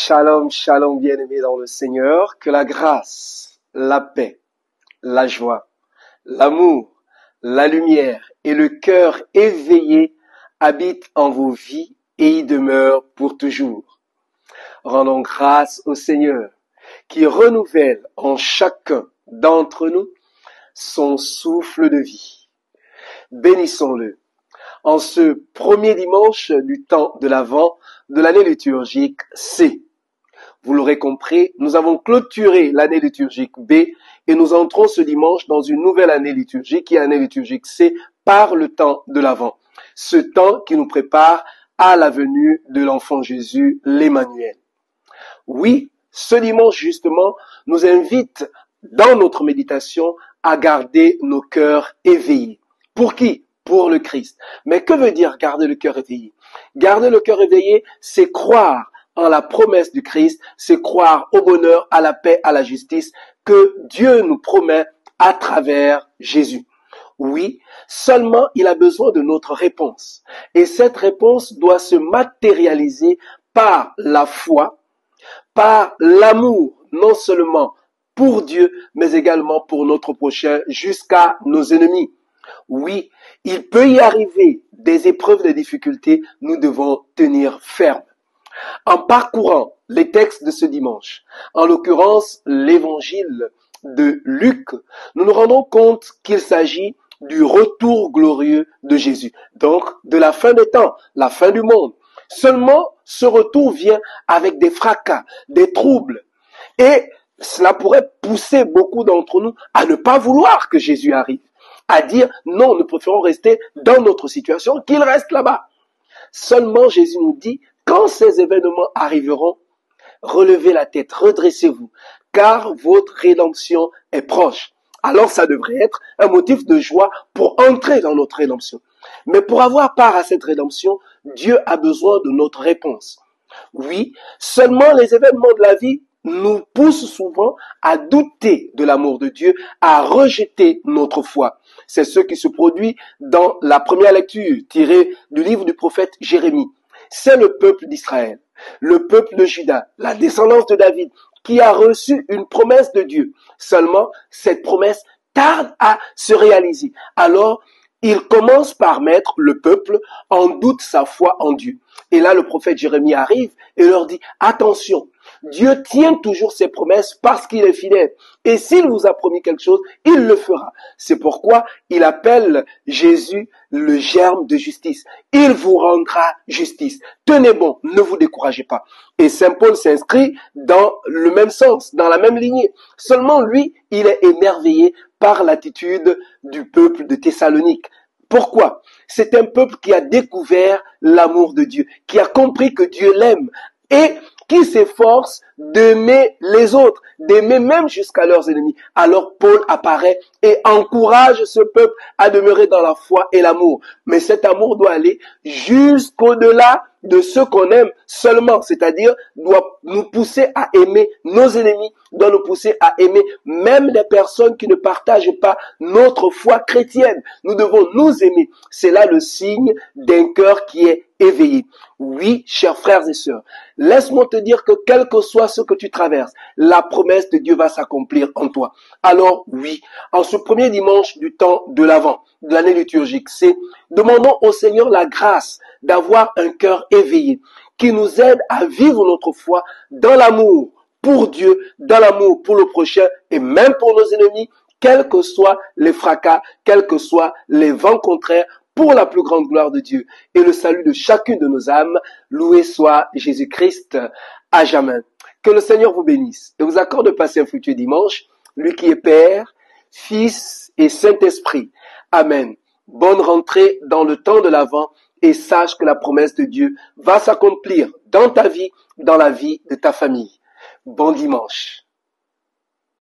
Shalom, shalom, bien-aimés dans le Seigneur, que la grâce, la paix, la joie, l'amour, la lumière et le cœur éveillé habitent en vos vies et y demeurent pour toujours. Rendons grâce au Seigneur qui renouvelle en chacun d'entre nous son souffle de vie. Bénissons-le. En ce premier dimanche du temps de l'Avent de l'année liturgique C. Vous l'aurez compris, nous avons clôturé l'année liturgique B et nous entrons ce dimanche dans une nouvelle année liturgique qui est l'année liturgique C par le temps de l'Avent. Ce temps qui nous prépare à la venue de l'enfant Jésus, l'Emmanuel. Oui, ce dimanche justement nous invite dans notre méditation à garder nos cœurs éveillés. Pour qui ? Pour le Christ. Mais que veut dire garder le cœur éveillé? Garder le cœur éveillé, c'est croire en la promesse du Christ, c'est croire au bonheur, à la paix, à la justice que Dieu nous promet à travers Jésus. Oui, seulement il a besoin de notre réponse. Et cette réponse doit se matérialiser par la foi, par l'amour, non seulement pour Dieu, mais également pour notre prochain, jusqu'à nos ennemis. Oui, il peut y arriver des épreuves, des difficultés, nous devons tenir ferme. En parcourant les textes de ce dimanche, en l'occurrence l'évangile de Luc, nous nous rendons compte qu'il s'agit du retour glorieux de Jésus. Donc, de la fin des temps, la fin du monde. Seulement, ce retour vient avec des fracas, des troubles. Et cela pourrait pousser beaucoup d'entre nous à ne pas vouloir que Jésus arrive. À dire, non, nous préférons rester dans notre situation, qu'il reste là-bas. Seulement, Jésus nous dit, quand ces événements arriveront, relevez la tête, redressez-vous, car votre rédemption est proche. Alors, ça devrait être un motif de joie pour entrer dans notre rédemption. Mais pour avoir part à cette rédemption, Dieu a besoin de notre réponse. Oui, seulement les événements de la vie nous poussent souvent à douter de l'amour de Dieu, à rejeter notre foi. C'est ce qui se produit dans la première lecture tirée du livre du prophète Jérémie. C'est le peuple d'Israël, le peuple de Juda, la descendance de David, qui a reçu une promesse de Dieu. Seulement, cette promesse tarde à se réaliser. Alors, il commence par mettre le peuple en doute sa foi en Dieu. Et là, le prophète Jérémie arrive et leur dit, attention, Dieu tient toujours ses promesses parce qu'il est fidèle. Et s'il vous a promis quelque chose, il le fera. C'est pourquoi il appelle Jésus le germe de justice. Il vous rendra justice. Tenez bon, ne vous découragez pas. Et Saint Paul s'inscrit dans le même sens, dans la même lignée. Seulement lui, il est émerveillé par l'attitude du peuple de Thessalonique. Pourquoi? C'est un peuple qui a découvert l'amour de Dieu, qui a compris que Dieu l'aime et qui s'efforce d'aimer les autres, d'aimer même jusqu'à leurs ennemis. Alors Paul apparaît et encourage ce peuple à demeurer dans la foi et l'amour. Mais cet amour doit aller jusqu'au-delà de ce qu'on aime seulement, c'est-à-dire doit nous pousser à aimer nos ennemis, doit nous pousser à aimer même les personnes qui ne partagent pas notre foi chrétienne. Nous devons nous aimer. C'est là le signe d'un cœur qui est éveillé. Oui, chers frères et sœurs, laisse-moi te dire que quel que soit ce que tu traverses, la promesse de Dieu va s'accomplir en toi. Alors oui, en ce premier dimanche du temps de l'Avent, de l'année liturgique, demandons au Seigneur la grâce d'avoir un cœur éveillé, qui nous aide à vivre notre foi dans l'amour pour Dieu, dans l'amour pour le prochain et même pour nos ennemis, quels que soient les fracas, quels que soient les vents contraires, pour la plus grande gloire de Dieu et le salut de chacune de nos âmes. Loué soit Jésus-Christ à jamais. Que le Seigneur vous bénisse et vous accorde de passer un fructueux dimanche, lui qui est Père, Fils et Saint-Esprit. Amen. Bonne rentrée dans le temps de l'Avent et sache que la promesse de Dieu va s'accomplir dans ta vie, dans la vie de ta famille. Bon dimanche.